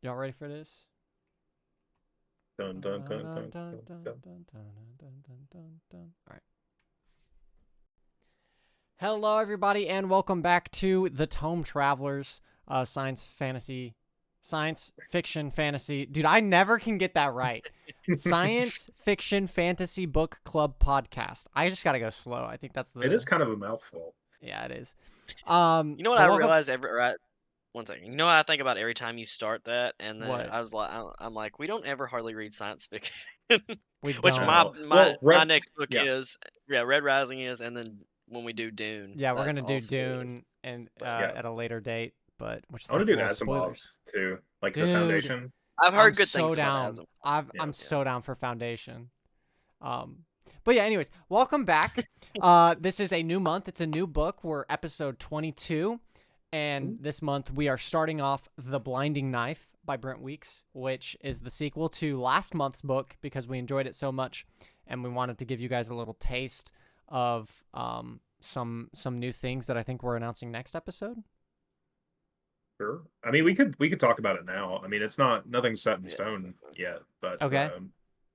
Y'all ready for this? Dun dun dun dun dun dun. All right. Hello, everybody, and welcome back to the Tome Travelers, science fiction fantasy. Dude, I never can get that right. Science fiction fantasy book club podcast. I just gotta go slow. I think that's It is the kind of a mouthful. yeah, it is. You know what But I welcome. realized every right, one second. You know what I think about every time you start that, and then What I was like, I'm like, we don't ever hardly read science fiction, we which don't. my Oh my well, my Red. next book Yeah, is, yeah, Red Rising is, and then when we do Dune, Yeah, we're that gonna do also is. Dune and But yeah. at a later date, but which I want that's a to do little Asimov spoilers. too, like the Dude, Foundation. I've I'm heard good so things about down. Asm. Yeah. I'm Yeah. so down for Foundation. Um, but yeah, anyways, welcome back. This is a new month. It's a new book. We're episode 22, and this month we are starting off The Blinding Knife by Brent Weeks, which is the sequel to last month's book because we enjoyed it so much, and we wanted to give you guys a little taste of some new things that I think we're announcing next episode. Sure. I mean, we could talk about it now. I mean, it's nothing's set in Yeah. stone yet, but Okay,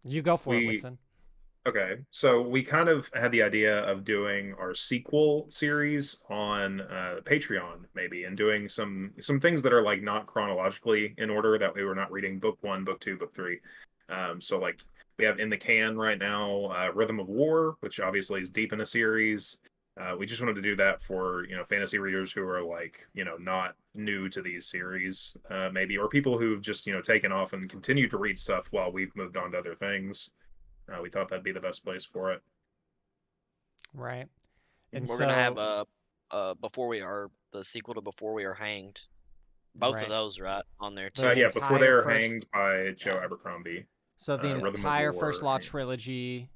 you go for it, we Whitson. okay. So we kind of had the idea of doing our sequel series on Patreon, maybe, and doing some things that are like not chronologically in order. That way, we're not reading book one, book two, book three. So like we have in the can right now, Rhythm of War, which obviously is deep in a series. We just wanted to do that for fantasy readers who are like not new to these series, maybe, or people who've just taken off and continued to read stuff while we've moved on to other things. We thought that'd be the best place for it. Right, and We're gonna have so before we are the sequel to Before We Are Hanged. Both of right, those right on there the too. Yeah, before they entire are first hanged by Joe yeah. Abercrombie, So the Yeah. Rhythm of entire First War. Law trilogy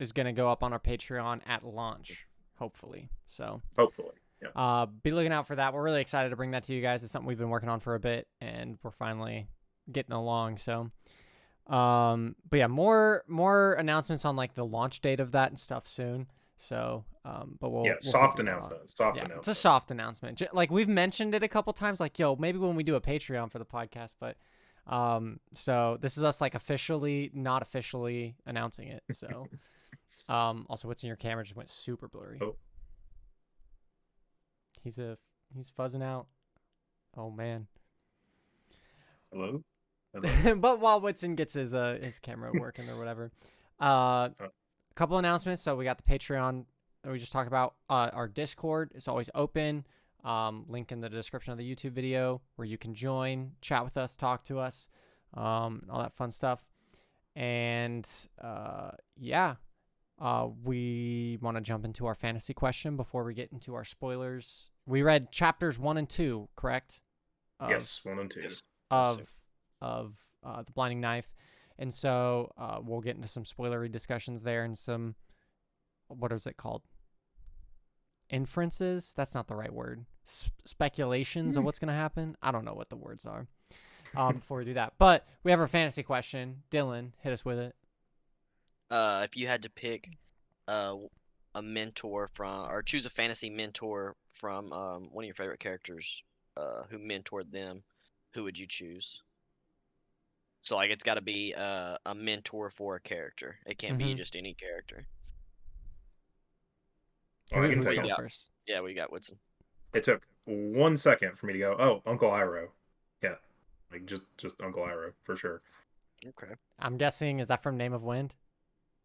is going to go up on our Patreon at launch, hopefully. So Hopefully, yeah. be looking out for that. We're really excited to bring that to you guys. It's something we've been working on for a bit, and we're finally getting along. So, but yeah, more announcements on like the launch date of that and stuff soon. So, but Yeah, we'll soft figure it out. announcement. Soft Yeah, it's a announcement. soft announcement. Like we've mentioned it a couple times, like yo, maybe when we do a Patreon for the podcast, but so this is us like officially, not officially announcing it. So, also what's in your camera just went super blurry. Oh, He's fuzzing out. Oh man. hello? Hello? But while Whitson gets his camera working or whatever, a couple announcements. So we got the Patreon that we just talked about. Our Discord is always open. Link in the description of the YouTube video where you can join, chat with us, talk to us, all that fun stuff. And yeah, we want to jump into our fantasy question before we get into our spoilers. We read chapters 1 and 2, correct? Yes, 1 and 2. Yes. Of the Blinding Knife, and so we'll get into some spoilery discussions there and some what is it called? Inferences? That's not the right word. Speculations of what's going to happen. I don't know what the words are. Before we do that, but we have our fantasy question. Dylan, hit us with it. If you had to pick a mentor from, or choose a fantasy mentor from one of your favorite characters who mentored them, who would you choose? So like it's got to be a mentor for a character. It can't be Mhm. just any character. Oh, I can Who's take What do going you it. got? first? Yeah, we got Woodson. It took 1 second for me to go, oh, Uncle Iroh. Yeah, like just Uncle Iroh, for sure. Okay. I'm guessing, is that from Name of Wind?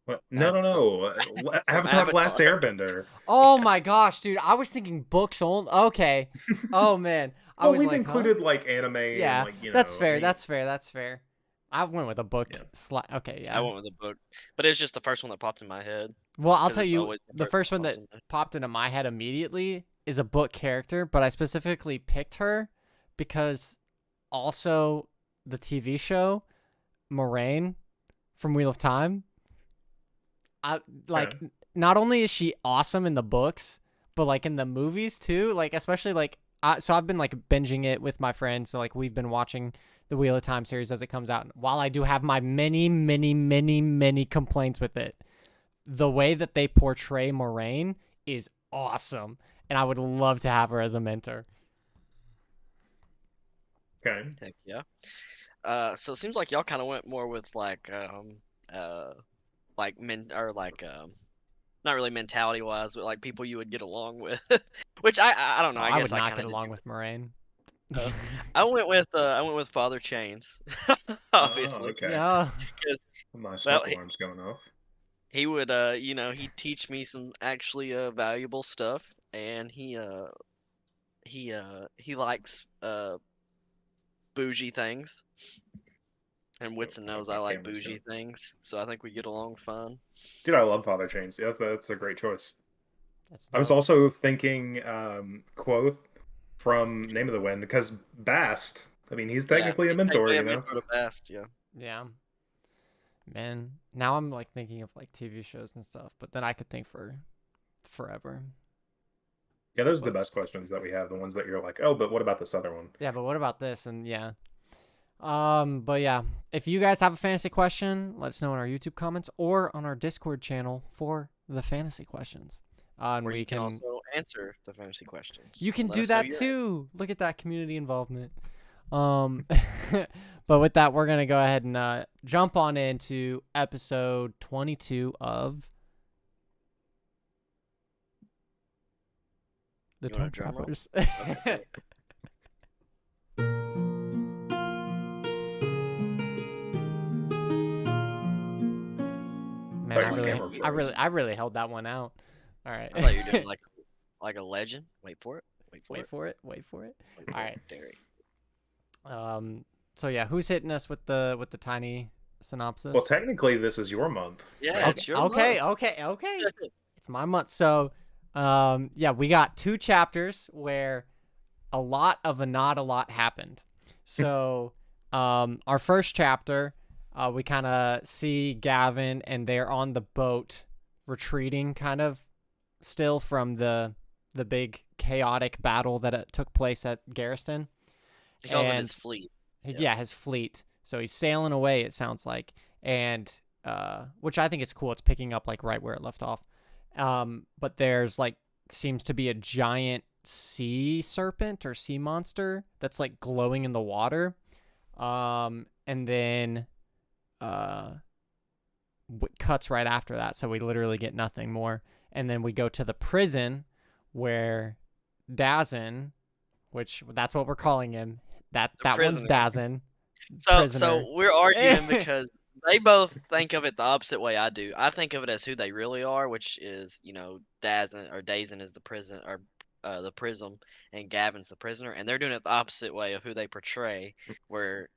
What? That's No. from Avatar The Last Avatar. Airbender. Oh my gosh, dude! I was thinking books only. Okay. Oh man, I Well, was we've like, huh? included like anime and Yeah, like, that's fair. any. That's fair. That's fair. I went with a book. Yeah. Okay, I yeah. went with the book, but it's just the first one that popped in my head Well, I'll because tell it's you, always the the first one first one that pops that in there. popped into my head immediately is a book character, but I specifically picked her because also the TV show Moraine from Wheel of Time. I like Okay. not only is she awesome in the books, but like in the movies too. Like especially like so I've been like binging it with my friends. So like we've been watching the Wheel of Time series as it comes out. And while I do have my many complaints with it, the way that they portray Moraine is awesome, and I would love to have her as a mentor. Okay. Heck yeah. So it seems like y'all kind of went more with not really mentality wise, but like people you would get along with, which I don't know. Oh, I I guess would I not kind get of did. along with Moraine. Uh, I went with Father Chains, Oh, obviously, okay. No. because My well, smoke alarm's going off. he would he'd teach me some actually valuable stuff, and he likes bougie things, and Whitson I hope knows my I like camera's bougie down. things, so I think we get along fine. Dude, I love Father Chains. Yeah, that's a great choice. That's I was dope. also thinking Quoth from Name of the Wind because Bast. I mean, he's Yeah, technically a he's mentor, technically a you know. mentor to Bast, yeah. Yeah. Man, now I'm like thinking of like TV shows and stuff, but then I could think for forever. Yeah, those are the But best questions that we have. The ones that you're like, oh, but what about this other one? yeah, but what about this? And yeah. But yeah, if you guys have a fantasy question, let us know in our YouTube comments or on our Discord channel for the fantasy questions. And Where we you can can also answer the fantasy questions. you can Let do us know that your too. Look at that community involvement. Um, but with that, we're gonna go ahead and jump on into episode 22 of the You want a Time drum roll? Travelers. Okay. Man, Like my camera froze. I really held that one out. All right. I thought you were doing like a legend. Wait for it. Wait for Wait it. for it. Wait for it. Wait All for right. it. Dairy. So yeah, who's hitting us with the tiny synopsis? Well, technically, this is your month, Yeah, right? it's your Okay. month. Okay. It's my month. So, yeah, we got 2 chapters where a lot of a not a lot happened. So, our first chapter, we kind of see Gavin and they're on the boat retreating kind of still from the big chaotic battle that took place at Garriston. He calls it his And fleet. yeah, his fleet. So he's sailing away, it sounds like. And which I think is cool. It's picking up like right where it left off. But there's like seems to be a giant sea serpent or sea monster that's like glowing in the water. And then cuts right after that, so we literally get nothing more. And then we go to the prison where Dazin, which that's what we're calling him. That one's Prisoner. Dazin. So we're arguing because they both think of it the opposite way I do. I think of it as who they really are, which is, Dazin is the prison or the prism, and Gavin's the prisoner, and they're doing it the opposite way of who they portray, where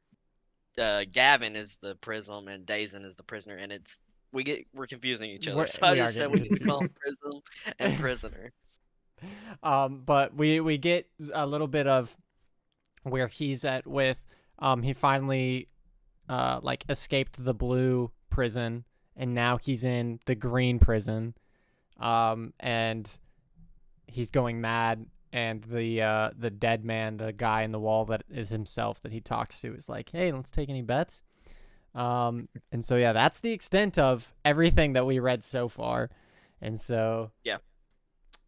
Gavin is the prism and Dazin is the prisoner, and we're confusing each other. So I we are just said getting we need to call him confused. prism and prisoner. But we get a little bit of where he's at with he finally like escaped the blue prison and now he's in the green prison. And he's going mad, and the dead man, the guy in the wall that is himself that he talks to, is like, hey, let's take any bets. And so yeah, that's the extent of everything that we read so far. And so Yeah.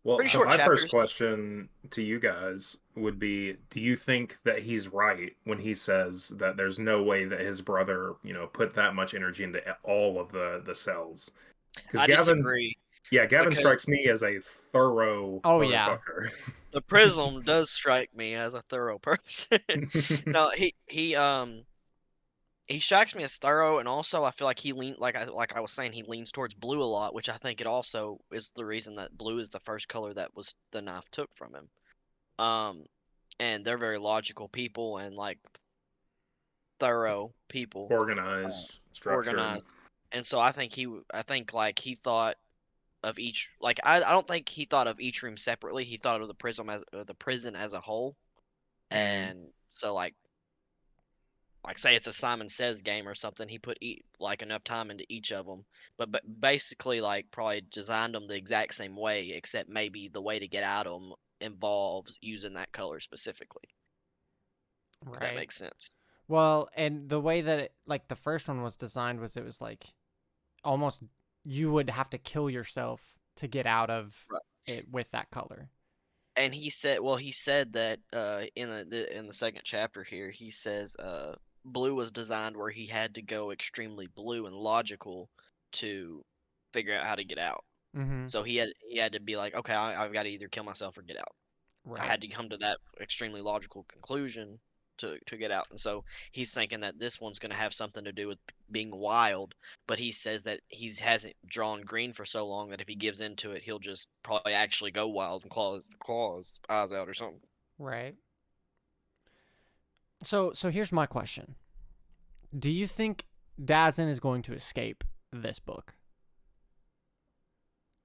Well, Pretty so short my first chapters. question to you guys would be, do you think that he's right when he says that there's no way that his brother, put that much energy into all of the cells? Because I Gavin, disagree yeah, Gavin because strikes me as a thorough oh yeah. motherfucker. the prism does strike me as a thorough person. No, he strikes me as thorough, and also I feel like he lean like I was saying, he leans towards blue a lot, which I think it also is the reason that blue is the first color that was the knife took from him. And they're very logical people and like thorough people, Organized, structured. organized, and so I think like he thought of each like I don't think he thought of each room separately. He thought of the prison as a whole, Mm. and so like say it's a Simon Says game or something, he put like enough time into each of them, but basically like probably designed them the exact same way, except maybe the way to get out of them involves using that color specifically. If that Right. makes sense. Well, and the way that like the first one was designed was it was like almost you would have to kill yourself to get out of Right. it with that color. And he said that in the second chapter here, he says blue was designed where he had to go extremely blue and logical to figure out how to get out. Mm-hmm. So he had to be like, okay, I've got to either kill myself or get out. I Right. had to come to that extremely logical conclusion to get out. And so he's thinking that this one's going to have something to do with being wild, but he says that he hasn't drawn green for so long that if he gives into it, he'll just probably actually go wild and claw his eyes out or something. Right. So here's my question. Do you think Dazen is going to escape this book?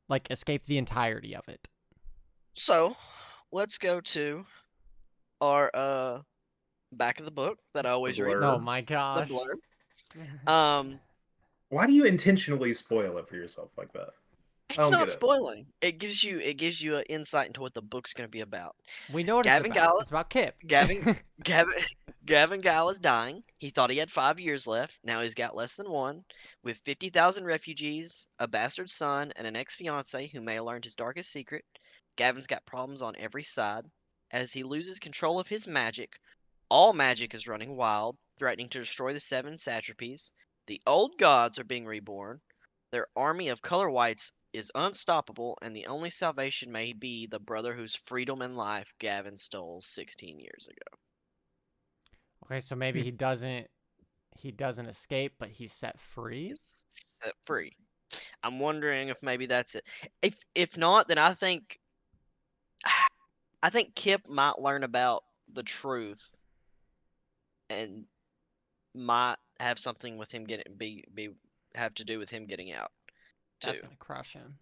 Like escape the entirety of it? So let's go to our back of the book that I The always read, Oh blurb. my the gosh. blurb. Why do you intentionally spoil it for yourself like that? I It's don't not get it. spoiling. It gives you an insight into what the book's going to be about. We know what it's Gavin about. Gallup It's about Kip. Gavin Gavin Gavin Gall is dying. He thought he had 5 years left. Now he's got less than one. With 50,000 refugees, a bastard son, and an ex-fiancée who may have learned his darkest secret, Gavin's got problems on every side. As he loses control of his magic, all magic is running wild, threatening to destroy the seven satrapies. The old gods are being reborn. Their army of color whites is unstoppable, and the only salvation may be the brother whose freedom and life Gavin stole 16 years ago. Okay, so maybe he doesn't escape, but he's set free. He's set free. I'm wondering if maybe that's it. If not, then I think Kip might learn about the truth and might have something with him getting be have to do with him getting out That's too. gonna crush him.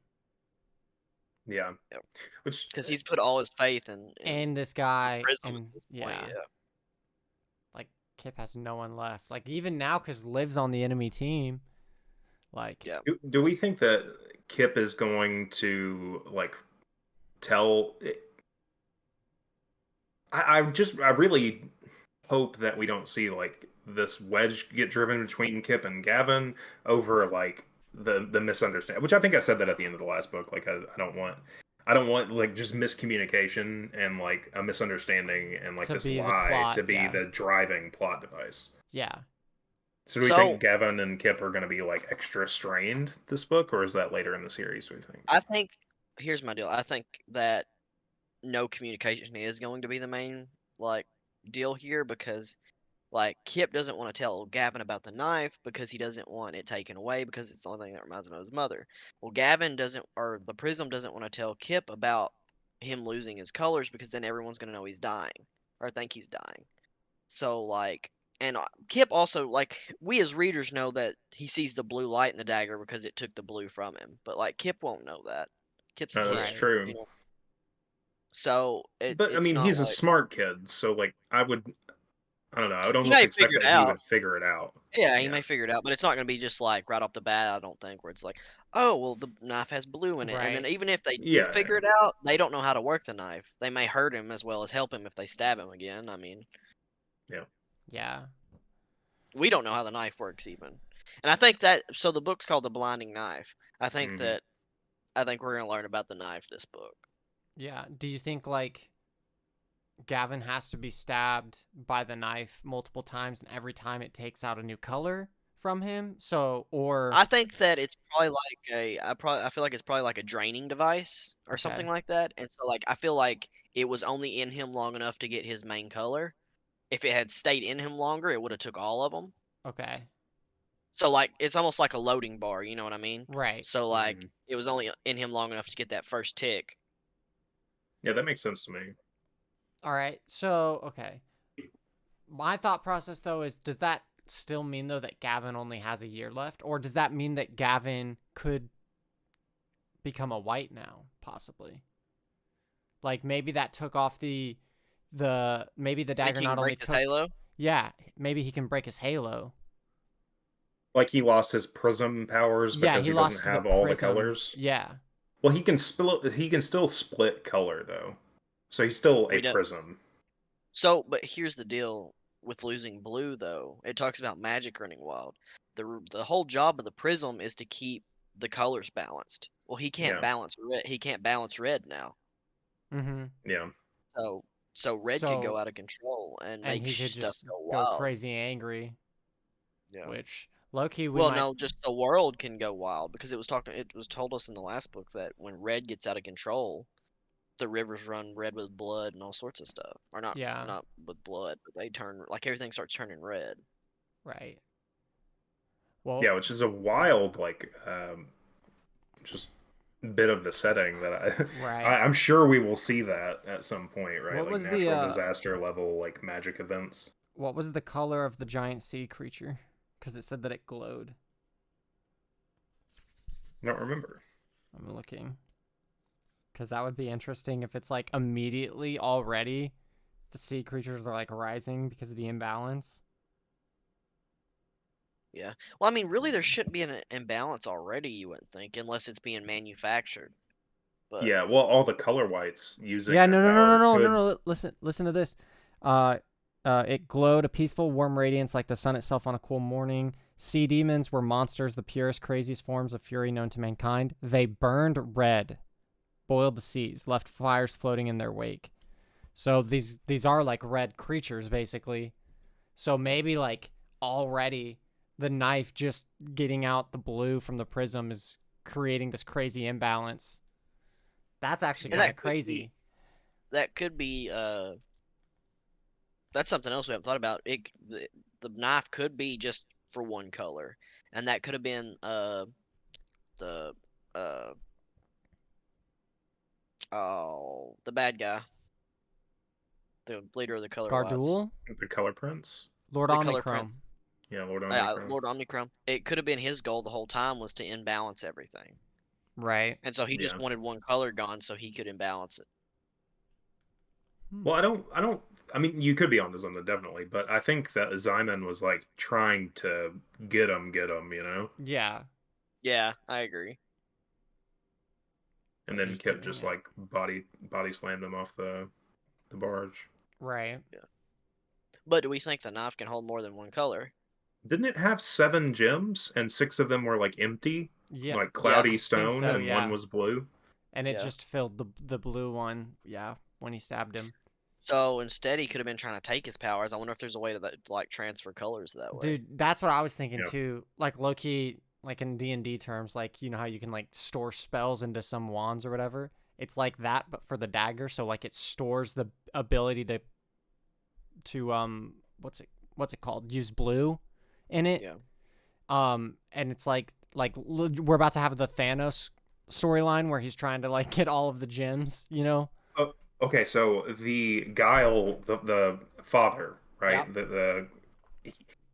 Yeah. Which Because he's put all his faith in And this the guy, Prism at and this point. yeah, Yeah. like Kip has no one left. Like even now, because Liv's on the enemy team. Like, Yeah. do we think that Kip is going to like tell I really hope that we don't see like this wedge get driven between Kip and Gavin over like the misunderstanding, which I think I said that at the end of the last book. Like I don't want like just miscommunication and like a misunderstanding and like to this be the lie plot, to be yeah, the driving plot device. yeah. So do we So think Gavin and Kip are going to be like extra strained this book, or is that later in the series? Do we think? I think here's my deal. I think that no communication is going to be the main like deal here because like Kip doesn't want to tell Gavin about the knife because he doesn't want it taken away because it's the only thing that reminds him of his mother. Well, Gavin doesn't, or the Prism doesn't want to tell Kip about him losing his colors because then everyone's gonna know he's dying or think he's dying. So like, and Kip also like we as readers know that he sees the blue light in the dagger because it took the blue from him, but like Kip won't know that. Kip's a No, kid, that's Right. true. you know. So But I it's mean, not he's a like smart kid, so like I don't know, I would he almost may expect figure that it he out. would figure it out. Yeah, he Yeah. may figure it out, but it's not going to be just like right off the bat, I don't think, where it's like, oh, well, the knife has blue in it. And then Right. even if they do Yeah, figure it out, they don't know how to work the knife. They may hurt him as well as help him if they stab him again. I mean, yeah. Yeah. we don't know how the knife works even. And I think that, so the book's called The Blinding Knife. Hmm. I think we're going to learn about the knife this book. Yeah. Do you think like Gavin has to be stabbed by the knife multiple times, and every time it takes out a new color from him? So, or I think that it's probably like I feel like it's probably like a draining device or something okay, like that. And so like I feel like it was only in him long enough to get his main color. If it had stayed in him longer, it would have took all of them. okay, So like it's almost like a loading bar, you know what I mean? right. So like Hmm. it was only in him long enough to get that first tick. Yeah, that makes sense to me. All right. So, okay. My thought process though is, does that still mean though that Gavin only has a year left, or does that mean that Gavin could become a white now, possibly? Like maybe that took off the maybe the Think dagger he can not only break his took, halo? yeah, maybe he can break his halo. Like he lost his prism powers Yeah, because he he doesn't lost the have all the prism. colors. Yeah. Well, he can still split color though. So he's still a We don't. prism. So, but here's the deal with losing blue though. It talks about magic running wild. The whole job of the prism is to keep the colors balanced. Well, he can't Yeah. balance red. He can't balance red now. Mm-hmm. Yeah. So So Red could go So out of control and and make he could stuff just go go wild. crazy angry, Yeah. which low-key we Well, might. no, just the world can go wild because it was told us in the last book that when Red gets out of control, the rivers run red with blood and all sorts of stuff. Or Yeah, not with blood, but they turn like everything starts turning red. right. Well, Yeah, which is a wild like just bit of the setting that right. I'm sure we will see that at some point, right? What Like was natural disaster level like magic events. the color of the giant sea creature? Because it said that it glowed. I don't remember. I'm looking. Because that would be interesting if it's like immediately already the sea creatures are like rising because of the imbalance. Yeah. Well, I mean, really, there shouldn't be an imbalance already, you wouldn't think, unless it's being manufactured. But Yeah, well, all the color whites using Yeah, their no, no, no, no, power no, no, could. no. Listen to this. Uh, it glowed a peaceful, warm radiance like the sun itself on a cool morning. Sea demons were monsters, the purest, craziest forms of fury known to mankind. They burned red, boiled the seas, left fires floating in their wake. So these are like red creatures, basically. So maybe like already the knife just getting out the blue from the prism is creating this crazy imbalance. That's actually and kind of crazy. that could be that's something else we haven't thought about. The knife could be just for one color, and that could have been the uh the bad guy, the leader of the color whites, Gardul, The color prints. Lord the color prince. Omnichrome. Yeah, Lord Omnicron. Lord Omnicron. It could have been his goal the whole time was to imbalance everything. Right. And so he just Yeah. wanted one color gone so he could imbalance it. Hmm. Well, I mean, you could be onto something definitely, but I think that Zyman was like trying to get him, you know, Yeah. Yeah, I agree. and But then just kept doing just it. like body slammed him off the barge. Right. Yeah. But do we think the knife can hold more than one color? Didn't it have 7 gems and 6 of them were like empty, Yeah. like Yeah, cloudy I think stone, so. and one Yeah. was blue? And it yeah. just filled the blue one. Yeah. When he stabbed him. So instead he could have been trying to take his powers. I wonder if there's a way to like transfer colors that way. Dude, that's what I was thinking Yeah. too. Like Loki, like in D&D terms, like you know how you can like store spells into some wands or whatever. It's like that, but for the dagger. So like it stores the ability to what's it called? Use blue in it. Yeah. And it's like we're about to have the Thanos storyline where he's trying to like get all of the gems, you know? Oh, okay. So the Guile, the father, Yep. right?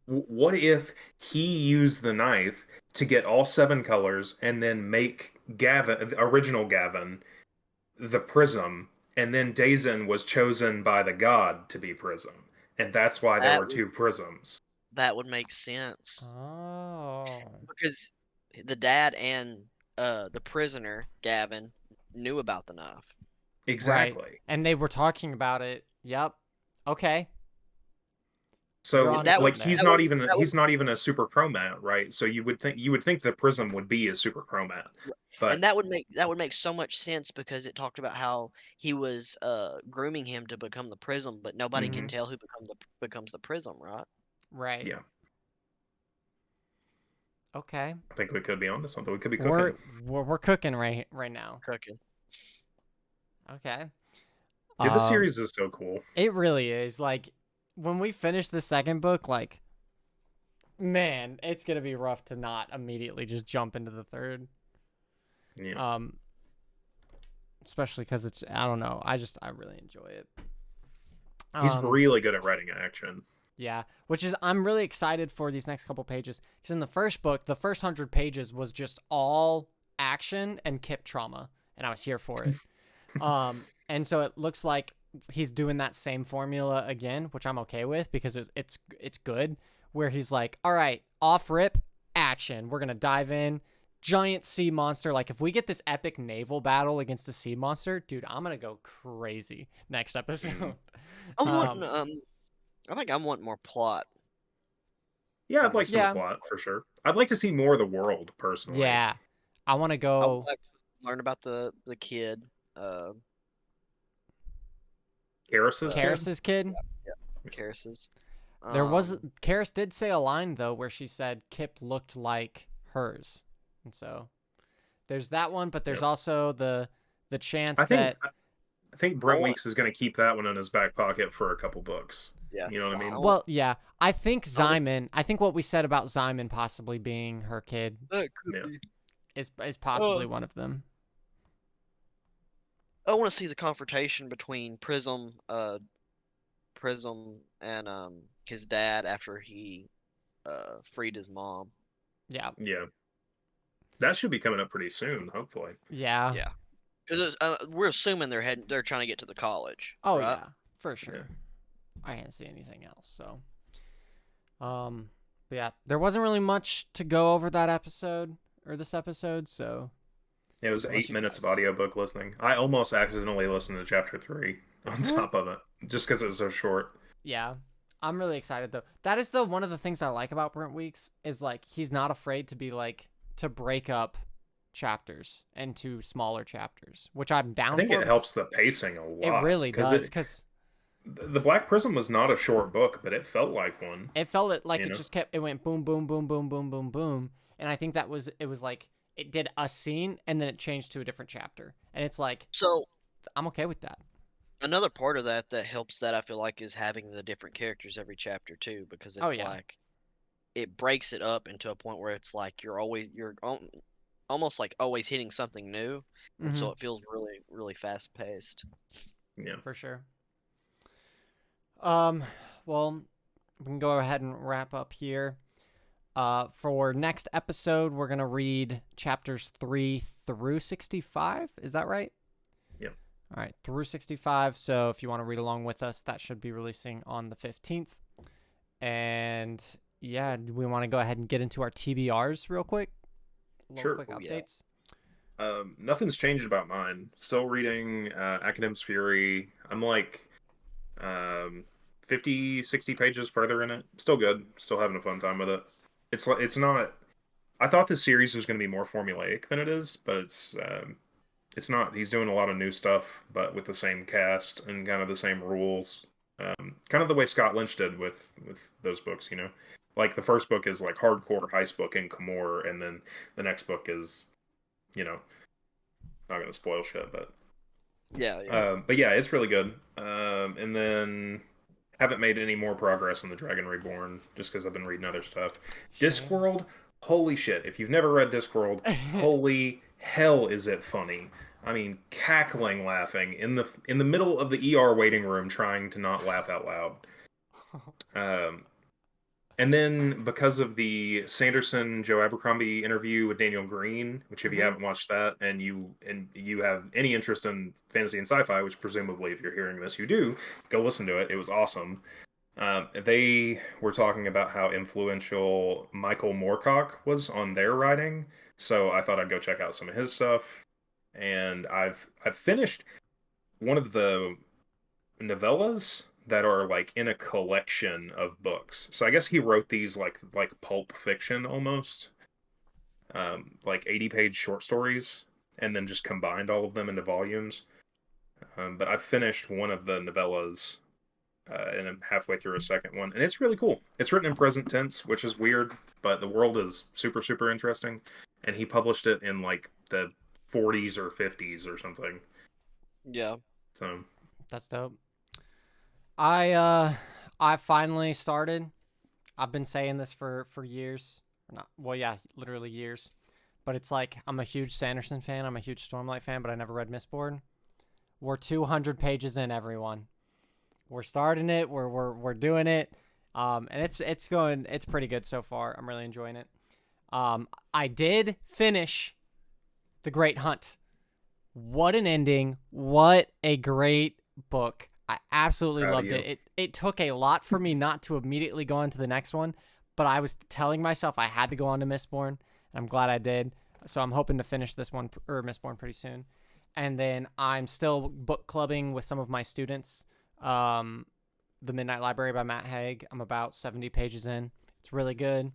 What if he used the knife to get all 7 colors and then make Gavin, the original Gavin, the Prism, and then Dazen was chosen by the god to be Prism, and that's why there That were would 2 prisms. that would make sense Oh. because the dad and the prisoner Gavin knew about the knife. Right. Exactly. And they were talking about it. Yep. Okay. You're So onto That would like something there. that would he's not even a super chromat, right? So you would think the Prism would be a super chromat, and but that would make so much sense because it talked about how he was grooming him to become the prism, but nobody can Mm-hmm. tell who becomes the prism, right? Right. yeah, Okay. I think we could be onto something. We could be We're cooking. we're cooking right now. Cooking. Okay. Dude, this Um, series is so cool. it really is. Like when we finish the second book, like man, it's gonna be rough to not immediately just jump into the third. Yeah. Um, especially because it's I don't know. I really enjoy it. He's Um, really good at writing action. yeah, which is I'm really excited for these next couple pages because in the first book, the first 100 pages was just all action and Kip trauma, and I was here for it. And so it looks like he's doing that same formula again, which I'm okay with because it's good. Where he's like, all right, off rip, action. We're gonna dive in. Giant sea monster. Like if we get this epic naval battle against a sea monster, dude, I'm gonna go crazy next episode. I'm wanting um, I think I'm wanting more plot Yeah, I'd from like this. some yeah, plot for sure. I'd like to see more of the world personally. yeah. I want to I would go. like to learn about the kid. Uh, Karis's kid? Karis's kid. Karis's. Karis did say a line though where she said Kip looked like hers, and so there's that one. But there's also the chance that I think Brent Weeks is going to keep that one in his back pocket for a couple books. Yeah, you know what I mean. Well, yeah, I think Zyman. I think what we said about Zyman possibly being her kid is possibly one of them. I want to see the confrontation between Prism and his dad after he freed his mom. Yeah. Yeah. That should be coming up pretty soon, hopefully. Yeah. Yeah. Because we're assuming they're trying to get to the college. Oh right? yeah, for sure. Yeah. I can't see anything else. So, but yeah, there wasn't really much to go over that episode or this episode. So it was 8 minutes of audiobook listening. I almost accidentally listened to chapter 3 on top of it just because it was so short. Yeah. I'm really excited though. That is one of the things I like about Brent Weeks is like he's not afraid to be like to break up chapters into smaller chapters, which I'm down for. I think it helps the pacing a lot. It really does because the Black Prism was not a short book, but it felt like one. It felt like it just kept. It went boom, boom, boom, boom, boom, boom, boom, and I think it was like it did a scene and then it changed to a different chapter, and it's like so I'm okay with that. Another part of that helps that I feel like is having the different characters every chapter too, because it's like it breaks it up into a point where it's like you're almost like always hitting something new, and so it feels really, really fast paced. Yeah, for sure. Well, we can go ahead and wrap up here. For next episode, we're gonna read chapters 3 through 65. Is that right? Yep. All right, through 65. So if you want to read along with us, that should be releasing on the 15th. And yeah, we want to go ahead and get into our TBRs real quick. Sure. Quick updates. Yeah. Nothing's changed about mine. Still reading Academ's Fury. I'm like 50, 60 pages further in it. Still good. Still having a fun time with it. It's not. I thought this series was going to be more formulaic than it is, but it's not. He's doing a lot of new stuff, but with the same cast and kind of the same rules. Kind of the way Scott Lynch did with those books, you know. Like the first book is like hardcore heist book in Camor, and then the next book is, you know, not going to spoil shit, but yeah. But yeah, it's really good. And then haven't made any more progress in the Dragon Reborn just because I've been reading other stuff. Discworld, holy shit! If you've never read Discworld, holy hell, is it funny? I mean, cackling, laughing in the middle of the ER waiting room, trying to not laugh out loud. And then because of the Sanderson Joe Abercrombie interview with Daniel Green, which if you haven't watched that and you have any interest in fantasy and sci-fi, which presumably if you're hearing this you do, go listen to it. It was awesome. They were talking about how influential Michael Moorcock was on their writing, so I thought I'd go check out some of his stuff. And I've finished one of the novellas that are like in a collection of books. So I guess he wrote these like pulp fiction almost, like 80-page short stories, and then just combined all of them into volumes. But I finished one of the novellas, and I'm halfway through a second one, and it's really cool. It's written in present tense, which is weird, but the world is super, super interesting. And he published it in like the 40s or 50s or something. Yeah. So that's dope. I finally started. I've been saying this for years. Literally years. But it's like I'm a huge Sanderson fan. I'm a huge Stormlight fan, but I never read Mistborn. We're 200 pages in, everyone. We're starting it. We're doing it. And it's pretty good so far. I'm really enjoying it. I did finish The Great Hunt. What an ending. What a great book. I absolutely loved it. It took a lot for me not to immediately go on to the next one, but I was telling myself I had to go on to Mistborn, and I'm glad I did. So I'm hoping to finish this one, or Mistborn, pretty soon. And then I'm still book clubbing with some of my students. The Midnight Library by Matt Haig. I'm about 70 pages in. It's really good.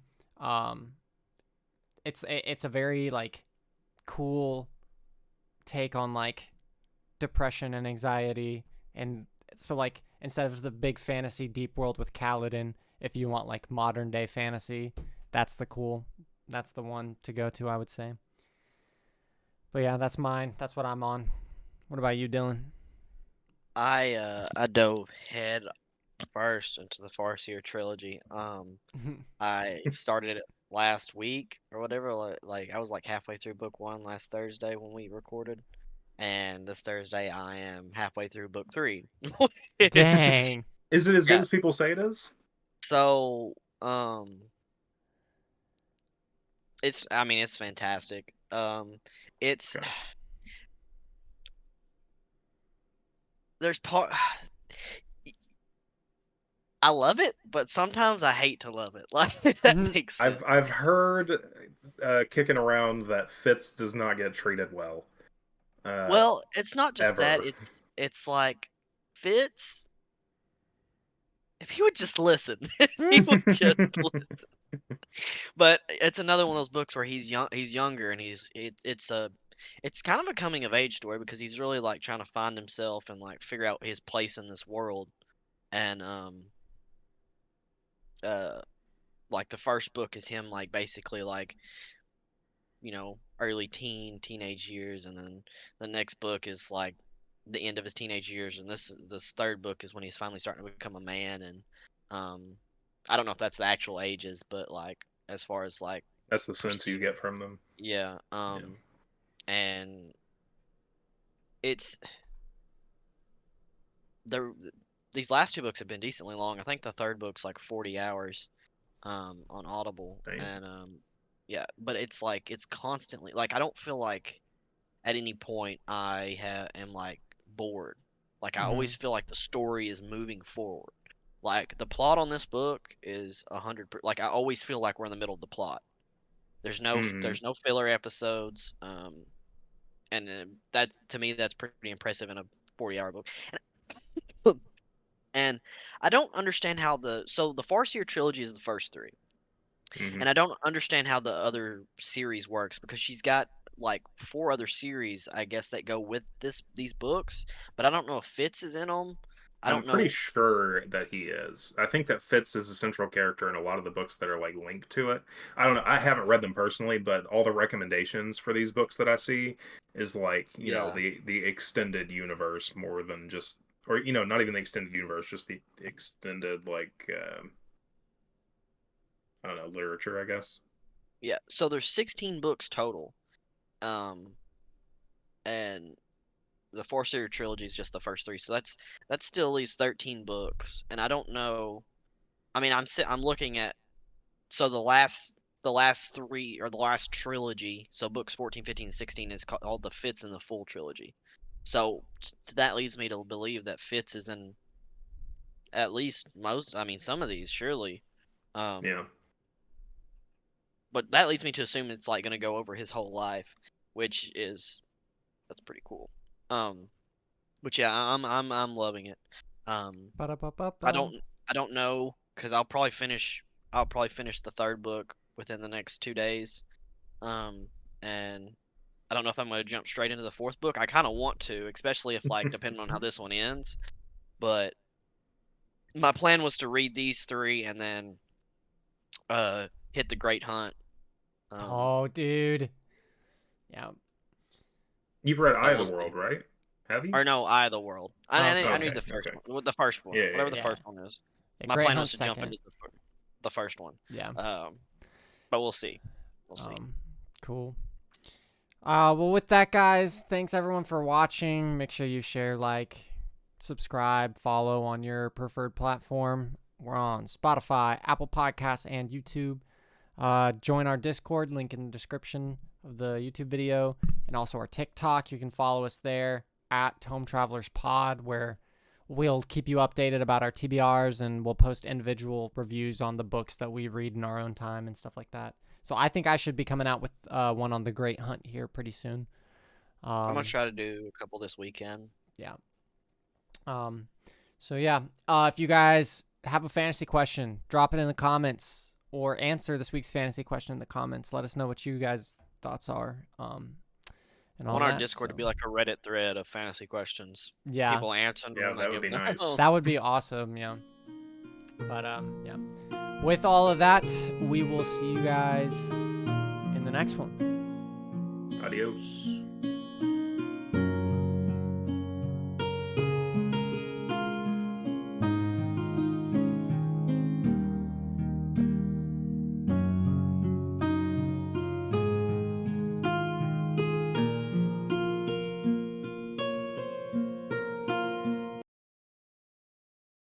It's a very like cool take on like depression and anxiety and So like instead of the big fantasy deep world with Kaladin, if you want like modern day fantasy, that's the one to go to, I would say. But yeah, that's mine. That's what I'm on. What about you, Dylan? I dove head first into the Farseer trilogy. I started it last week or whatever. Like I was like halfway through book 1 last Thursday when we recorded, and this Thursday I am halfway through book 3. Dang. Is it as good Yeah. as people say it is? So, I mean, it's fantastic. It's Okay. there's part I love it, but sometimes I hate to love it. Like if that Mhm. makes sense. I've heard kicking around that Fitz does not get treated well. Uh, Well, it's not just that. Ever. It's like Fitz. If he would just listen, if he would just listen. But it's another one of those books where he's younger, and it's kind of a coming of age story because he's really like trying to find himself and like figure out his place in this world. And uh like the first book is him like basically like early teenage years, and then the next book is like the end of his teenage years, and this third book is when he's finally starting to become a man. And um I don't know if that's the actual ages, but like as far as like That's the sense you perceive, get from them. yeah. Yeah. And it's the these last two books have been decently long. I think the third book's like 40 hours on Audible. Damn. And yeah, but it's like it's constantly like I don't feel like at any point am like bored. Like I Mhm. always feel like the story is moving forward. Like the plot on this book is 100. Like I always feel like we're in the middle of the plot. Hmm. There's no filler episodes. And that's to me that's pretty impressive in a 40-hour book. And, and I don't understand how the Farseer trilogy is the first three. Hmm. And I don't understand how the other series works because she's got like 4 other series, I guess, that go with these books, but I don't know if Fitz is in them. I I'm don't pretty know. sure that he is. I think that Fitz is a central character in a lot of the books that are like linked to it. I don't know. I haven't read them personally, but all the recommendations for these books that I see is like, Yeah, the extended universe more than just, or not even the extended universe, just the extended like I don't know, literature, I guess. yeah. So there's 16 books total, um, and the Farseer trilogy is just the first three. So that's still leaves 13 books, and I don't know. I mean, I'm looking at so the last three or the last trilogy, so books 14, 15, and 16 is called the Fitz in the Full trilogy. So that leads me to believe that Fitz is in at least I mean, some of these, surely. Um, Yeah. but that leads me to assume it's like going to go over his whole life, which is that's pretty cool. Um, but yeah, I'm loving it. Um, I Ba-da-ba-ba-ba. don't know because I'll probably finish the third book within the next 2 days. And I don't know if I'm going to jump straight into the fourth book. I kind of want to, especially if like depending on how this one ends. But my plan was to read these three and then hit the Great Hunt. Oh, dude. Yeah. You've read But Eye of we'll the see. World, right? Have you? Or no, Eye of the World. I knew Okay. the Okay, first okay. one. The first one, Yeah, yeah, whatever the yeah. Yeah. first one is. Yeah. My Great plan was Hunt to jump second. into the first one. Yeah. Um, but we'll see. We'll see. Cool. Well, with that, guys, thanks everyone for watching. Make sure you share, like, subscribe, follow on your preferred platform. We're on Spotify, Apple Podcasts, and YouTube. Join our Discord, link in the description of the YouTube video, and also our TikTok. You can follow us there at Home Travelers Pod, where we'll keep you updated about our TBRs, and we'll post individual reviews on the books that we read in our own time and stuff like that. So I think I should be coming out with one on the Great Hunt here pretty soon. I'm gonna try to do a couple this weekend. Yeah. So yeah, if you guys have a fantasy question, drop it in the comments or answer this week's fantasy question in the comments. Let us know what you guys' thoughts are. and I all want our that. Discord to So, be like a Reddit thread of fantasy questions. yeah, People answering them Yeah, when that I would give be them. nice. that would be awesome. Yeah. But yeah. With all of that, we will see you guys in the next one. Adios.